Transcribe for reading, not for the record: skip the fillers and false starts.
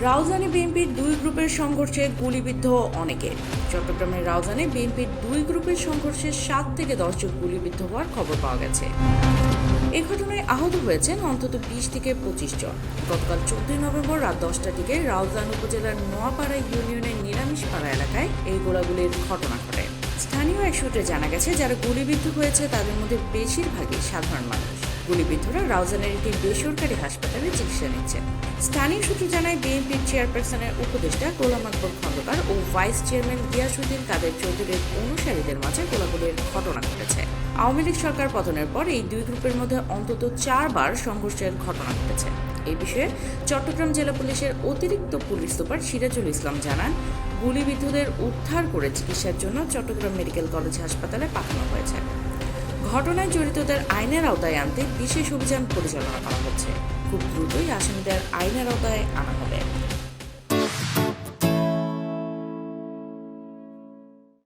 রাউজানে বিএনপির দুই গ্রুপের সংঘর্ষে গুলিবিদ্ধ অনেকে। চট্টগ্রামের রাউজানে বিএনপির দুই গ্রুপের সংঘর্ষে 7 থেকে 10 জন গুলিবিদ্ধ হওয়ার খবর পাওয়া গেছে। এ ঘটনায় আহত হয়েছেন অন্তত 20 থেকে 25 জন। গতকাল 14 নভেম্বর রাত 10টার দিকে রাউজান উপজেলার নোয়াপাড়া ইউনিয়নের নিরামিষপাড়া এলাকায় এই গোলাগুলির ঘটনা ঘটে। স্থানীয় এক সূত্রে জানা গেছে, যারা গুলিবিদ্ধ হয়েছে তাদের মধ্যে বেশিরভাগই সাধারণ মানুষ। গুলিবিদ্ধরা রাউজানের একটি বেসরকারি হাসপাতালে চিকিৎসা নিচ্ছেন। স্থানীয় সূত্র জানায়, বিএনপির চেয়ারপারসনের উপদেষ্টা গোলাম আকবর খন্দকার ও ভাইস চেয়ারম্যান গিয়াসউদ্দিন কাদের চৌধুরীর অনুসারীদের মাঝে গোলাগুলির ঘটনা ঘটেছে। আওয়ামী লীগ সরকার পতনের পর এই দুই গ্রুপের মধ্যে অন্তত 4 বার সংঘর্ষের ঘটনা ঘটেছে। এই বিষয়ে চট্টগ্রাম জেলা পুলিশের অতিরিক্ত পুলিশ সুপার সিরাজুল ইসলাম জানান, গুলিবিদ্ধদের উদ্ধার করে চিকিৎসার জন্য চট্টগ্রাম মেডিকেল কলেজ হাসপাতালে পাঠানো হয়েছে। ঘটনায় জড়িতদের আইনের আওতায় আনতে বিশেষ অভিযান পরিচালনা করা হচ্ছে। খুব দ্রুতই আসামিদের আইনের আওতায় আনা হবে।